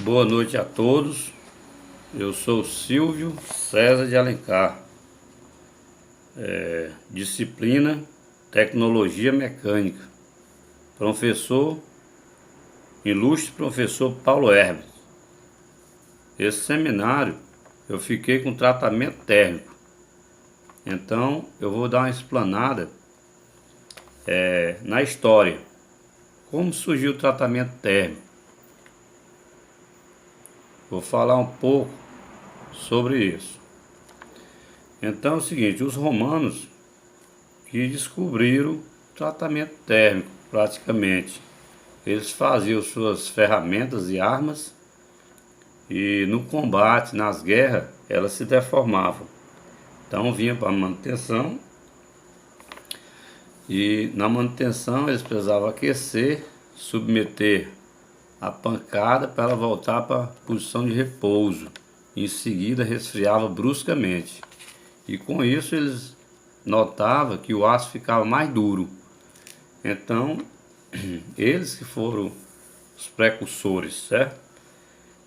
Boa noite a todos. Eu sou Silvio César de Alencar, disciplina Tecnologia Mecânica, professor, ilustre professor Paulo Hermes. Esse seminário eu fiquei com tratamento térmico, então eu vou dar uma explanada na história, como surgiu o tratamento térmico. Vou falar um pouco sobre isso. Então é o seguinte, os romanos que descobriram o tratamento térmico praticamente. Eles faziam suas ferramentas e armas e no combate, nas guerras, elas se deformavam. Então vinha para manutenção e na manutenção eles precisavam aquecer, submeter a pancada para ela voltar para a posição de repouso. Em seguida resfriava bruscamente. E com isso eles notavam que o aço ficava mais duro. Então, eles que foram os precursores, certo?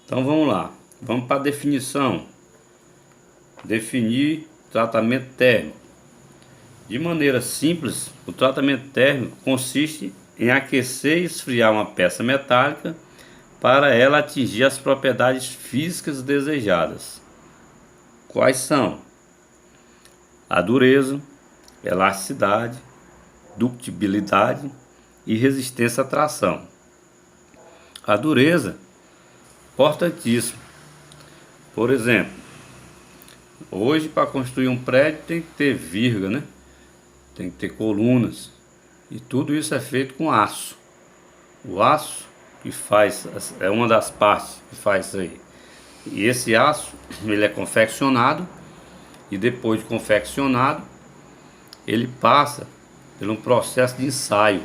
Então vamos lá. Vamos para a definição. Definir tratamento térmico. De maneira simples, o tratamento térmico consiste em aquecer e esfriar uma peça metálica para ela atingir as propriedades físicas desejadas. Quais são? A dureza, elasticidade, ductibilidade e resistência à tração. A dureza, importantíssimo. Por exemplo, hoje para construir um prédio tem que ter viga, né? Tem que ter colunas. E tudo isso é feito com aço. O aço que faz, é uma das partes que faz isso aí. E esse aço, ele é confeccionado e depois de confeccionado, ele passa por um processo de ensaio.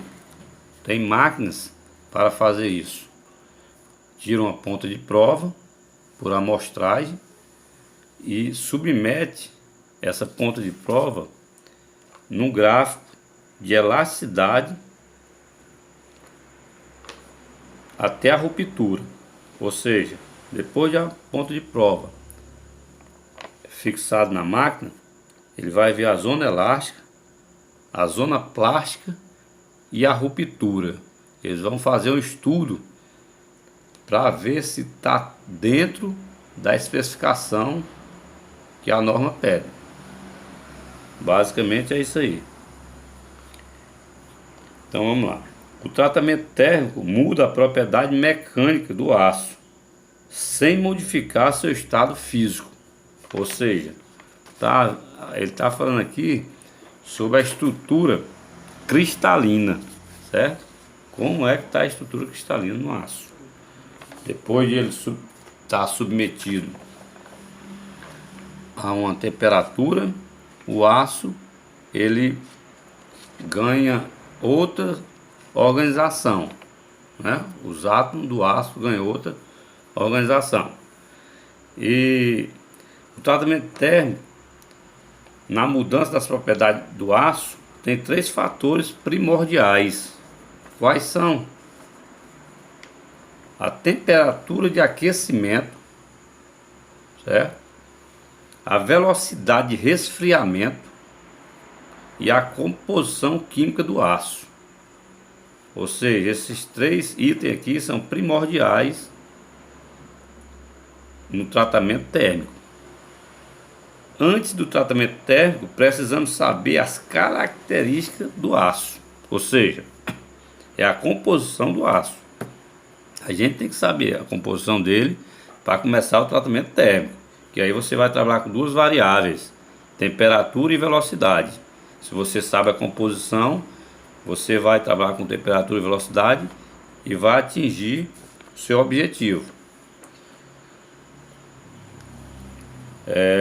Tem máquinas para fazer isso. Tira uma ponta de prova por amostragem e submete essa ponta de prova num gráfico de elasticidade até a ruptura, ou seja, depois da ponta de prova fixado na máquina, ele vai ver a zona elástica, a zona plástica e a ruptura. Eles vão fazer um estudo para ver se está dentro da especificação que a norma pede. Basicamente é isso aí. Então vamos lá. O tratamento térmico muda a propriedade mecânica do aço, sem modificar seu estado físico. Ou seja, ele está falando aqui sobre a estrutura cristalina, certo? Como é que está a estrutura cristalina no aço? Depois de ele estar submetido a uma temperatura, o aço ele ganha outra organização, né? Os átomos do aço ganham outra organização. E o tratamento térmico, na mudança das propriedades do aço, tem 3 fatores primordiais. Quais são? A temperatura de aquecimento, certo? A velocidade de resfriamento e a composição química do aço. Ou seja, esses 3 itens aqui são primordiais no tratamento térmico. Antes do tratamento térmico, precisamos saber as características do aço. Ou seja, é a composição do aço. A gente tem que saber a composição dele para começar o tratamento térmico. Que aí você vai trabalhar com 2 variáveis, temperatura e velocidade. Se você sabe a composição, você vai trabalhar com temperatura e velocidade e vai atingir o seu objetivo.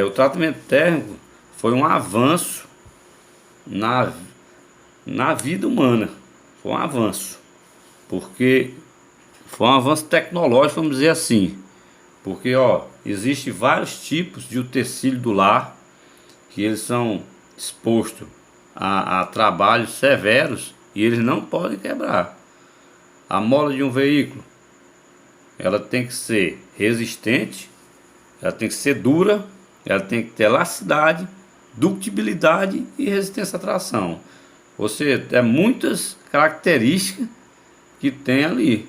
O tratamento térmico foi um avanço na vida humana. Foi um avanço, porque foi um avanço tecnológico, vamos dizer assim. Porque existe vários tipos de utensílio do lar que eles são expostos a trabalhos severos e eles não podem quebrar. A mola de um veículo, ela tem que ser resistente, ela tem que ser dura, ela tem que ter elasticidade, ductibilidade e resistência à tração. Ou seja, é muitas características que tem ali.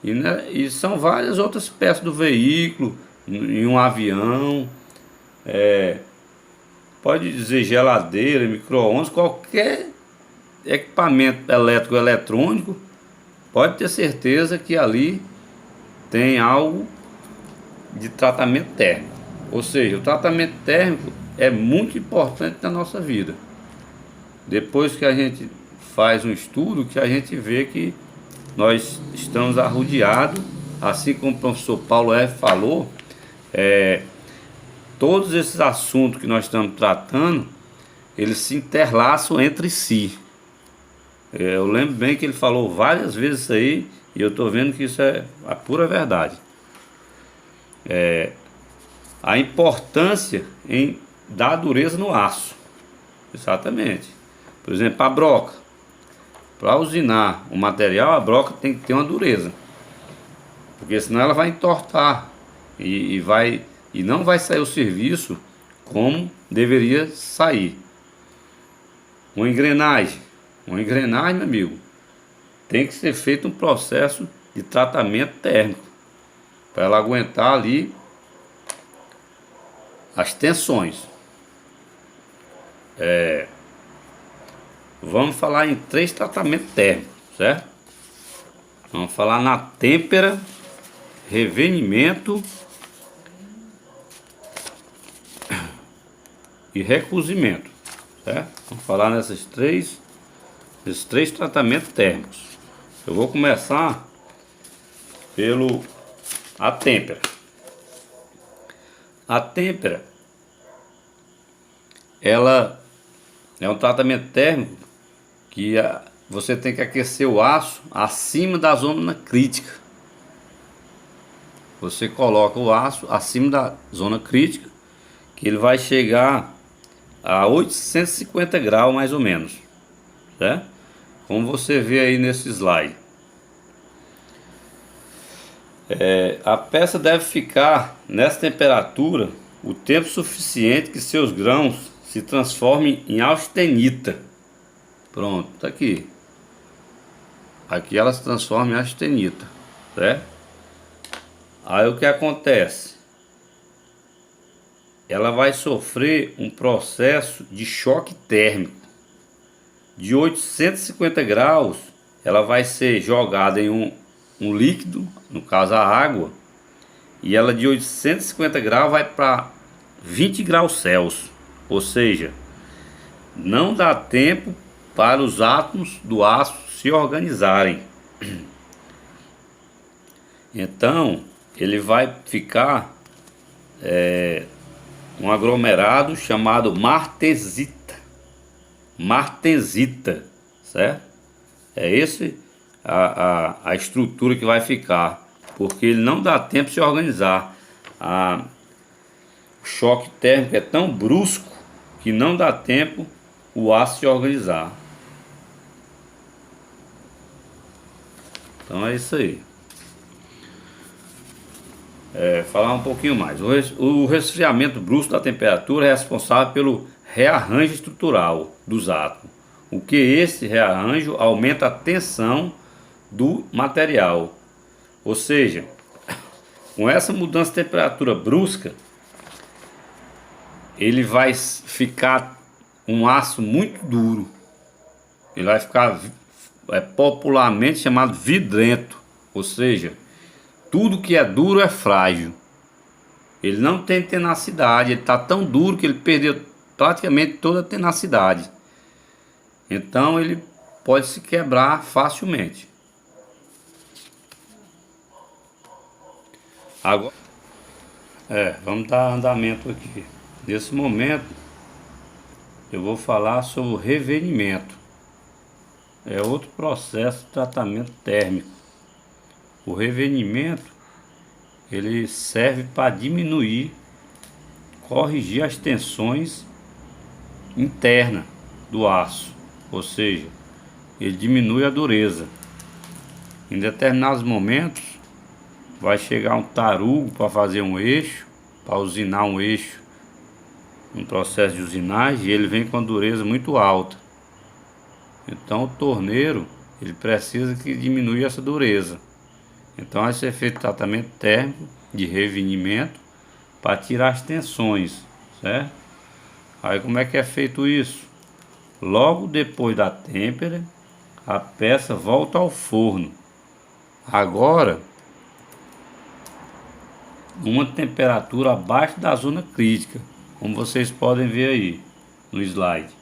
E, né, e são várias outras peças do veículo, em um avião, pode dizer geladeira, micro-ondas, qualquer equipamento elétrico ou eletrônico, pode ter certeza que ali tem algo de tratamento térmico. Ou seja, o tratamento térmico é muito importante na nossa vida. Depois que a gente faz um estudo, que a gente vê que nós estamos arrodeados, assim como o professor Paulo F. falou, todos esses assuntos que nós estamos tratando, eles se interlaçam entre si. Eu lembro bem que ele falou várias vezes isso aí, e eu estou vendo que isso é a pura verdade. A importância em dar dureza no aço. Exatamente. Por exemplo, a broca. Para usinar o material, a broca tem que ter uma dureza. Porque senão ela vai entortar e não vai sair o serviço como deveria sair. Uma engrenagem, meu amigo, tem que ser feito um processo de tratamento térmico para ela aguentar ali as tensões. Vamos falar em 3 tratamentos térmicos, certo? Vamos falar na têmpera, revenimento e recozimento, certo? Vamos falar nesses três tratamentos térmicos. Eu vou começar pelo a têmpera. A têmpera, ela é um tratamento térmico que você tem que aquecer o aço acima da zona crítica. Você coloca o aço acima da zona crítica, que ele vai chegar a 850 graus mais ou menos, certo? Como você vê aí nesse slide. A peça deve ficar nessa temperatura o tempo suficiente que seus grãos se transformem em austenita. Pronto, tá aqui. Aqui ela se transforma em austenita, certo? Aí o que acontece? Ela vai sofrer um processo de choque térmico. De 850 graus, ela vai ser jogada em um líquido, no caso a água, e ela de 850 graus vai para 20 graus Celsius, ou seja, não dá tempo para os átomos do aço se organizarem. Então ele vai ficar um aglomerado chamado martensita, certo? É esse a estrutura que vai ficar, porque ele não dá tempo de se organizar. O choque térmico é tão brusco que não dá tempo o aço se organizar. Então é isso aí. Falar um pouquinho mais. O resfriamento brusco da temperatura é responsável pelo rearranjo estrutural dos átomos. O que esse rearranjo aumenta a tensão do material. Ou seja, com essa mudança de temperatura brusca, ele vai ficar um aço muito duro. Ele vai ficar popularmente chamado vidrento. Ou seja, tudo que é duro é frágil. Ele não tem tenacidade. Ele está tão duro que ele perdeu praticamente toda a tenacidade. Então ele pode se quebrar facilmente. Agora, vamos dar andamento aqui. Nesse momento, eu vou falar sobre o revenimento. É outro processo de tratamento térmico. O revenimento, ele serve para diminuir, corrigir as tensões internas do aço. Ou seja, ele diminui a dureza. Em determinados momentos, vai chegar um tarugo para fazer um eixo, para usinar um eixo, um processo de usinagem, e ele vem com a dureza muito alta. Então o torneiro, ele precisa que diminua essa dureza. Então vai ser feito tratamento térmico de revinimento para tirar as tensões, certo? Aí como é que é feito isso? Logo depois da têmpera, a peça volta ao forno. Agora, uma temperatura abaixo da zona crítica, como vocês podem ver aí no slide,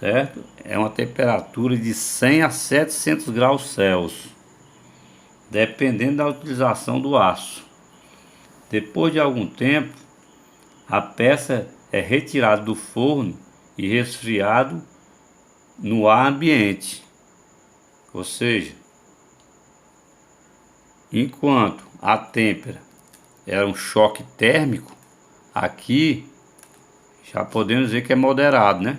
certo? É uma temperatura de 100 a 700 graus Celsius, dependendo da utilização do aço. Depois de algum tempo, a peça é retirada do forno e resfriado no ar ambiente. Ou seja, enquanto a têmpera era um choque térmico, aqui já podemos dizer que é moderado, né?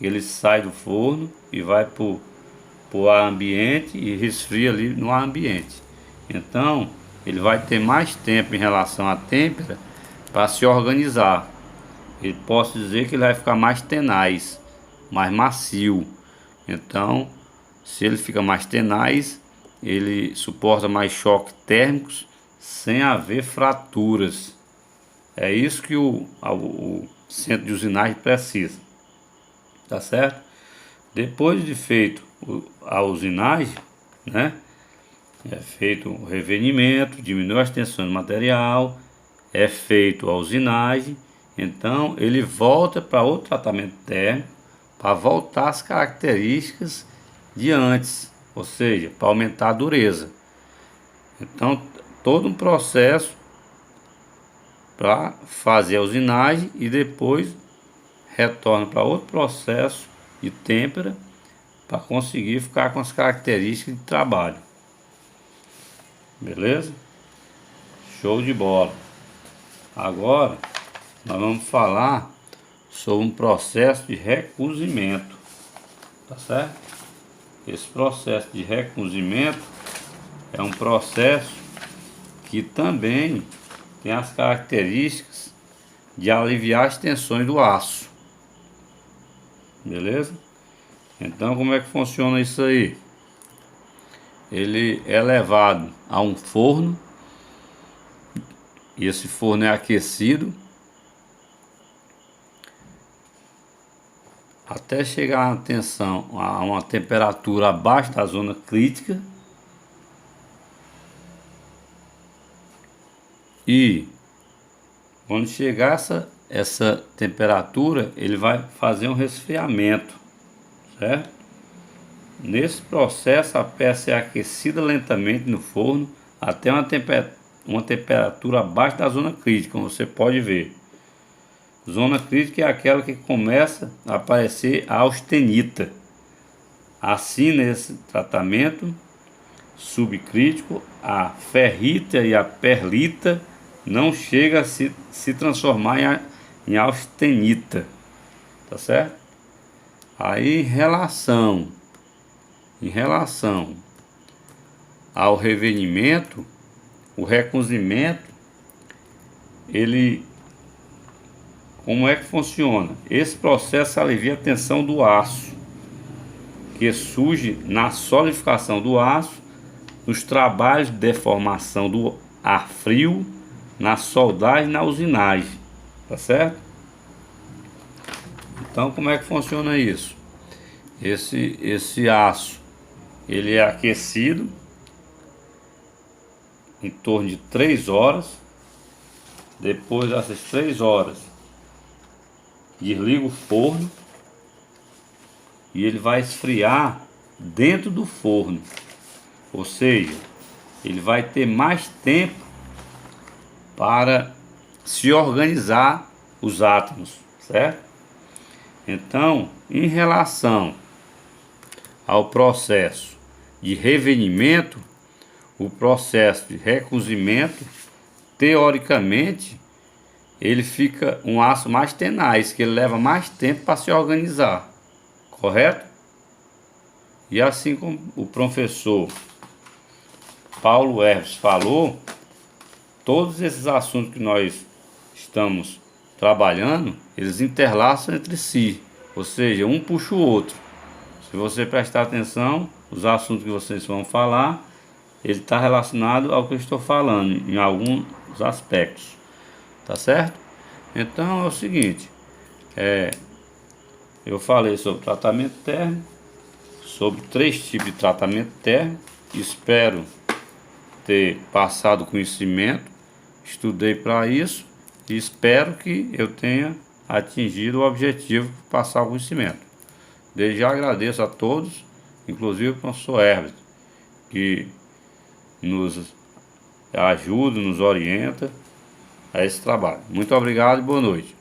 Ele sai do forno e vai para o ar ambiente e resfria ali no ar ambiente. Então, ele vai ter mais tempo em relação à têmpera para se organizar. Eu posso dizer que ele vai ficar mais tenaz, mais macio. Então, se ele fica mais tenaz, ele suporta mais choques térmicos sem haver fraturas. É isso que o centro de usinagem precisa, tá certo? Depois de feito a usinagem, né, é feito o revenimento, diminui as tensões do material, é feito a usinagem, então ele volta para outro tratamento térmico para voltar às características de antes, ou seja, para aumentar a dureza. Então, todo um processo para fazer a usinagem e depois retorna para outro processo de têmpera para conseguir ficar com as características de trabalho. Beleza? Show de bola. Agora nós vamos falar sobre um processo de recozimento, tá certo? Esse processo de recozimento é um processo que também tem as características de aliviar as tensões do aço. Beleza? Então como é que funciona isso aí? Ele é levado a um forno, e esse forno é aquecido até chegar a tensão a uma temperatura abaixo da zona crítica, e quando chegar essa temperatura, ele vai fazer um resfriamento, certo? Nesse processo, a peça é aquecida lentamente no forno até uma temperatura abaixo da zona crítica, como você pode ver. Zona crítica é aquela que começa a aparecer a austenita. Assim, nesse tratamento subcrítico, a ferrita e a perlita não chega a se transformar em austenita, tá certo? Aí, em relação ao revenimento, o recozimento, ele, como é que funciona? Esse processo alivia a tensão do aço, que surge na solidificação do aço, nos trabalhos de deformação do ar frio, na soldagem e na usinagem, tá certo? Então como é que funciona isso? Esse aço, ele é aquecido em torno de 3 horas. Depois dessas 3 horas, desliga o forno e ele vai esfriar dentro do forno, ou seja, ele vai ter mais tempo para se organizar os átomos, certo? Então, em relação ao processo de revenimento, o processo de recozimento, teoricamente, ele fica um aço mais tenaz, que ele leva mais tempo para se organizar, correto? E assim como o professor Paulo Herves falou, todos esses assuntos que nós estamos trabalhando, eles interlaçam entre si, ou seja, um puxa o outro. Se você prestar atenção, os assuntos que vocês vão falar, ele está relacionado ao que eu estou falando, em alguns aspectos, tá certo? Então é o seguinte, eu falei sobre tratamento térmico, sobre 3 tipos de tratamento térmico, espero ter passado conhecimento, estudei para isso e espero que eu tenha atingido o objetivo de passar o conhecimento. Desde já agradeço a todos, inclusive o professor Herbert, que nos ajuda, nos orienta a esse trabalho. Muito obrigado e boa noite.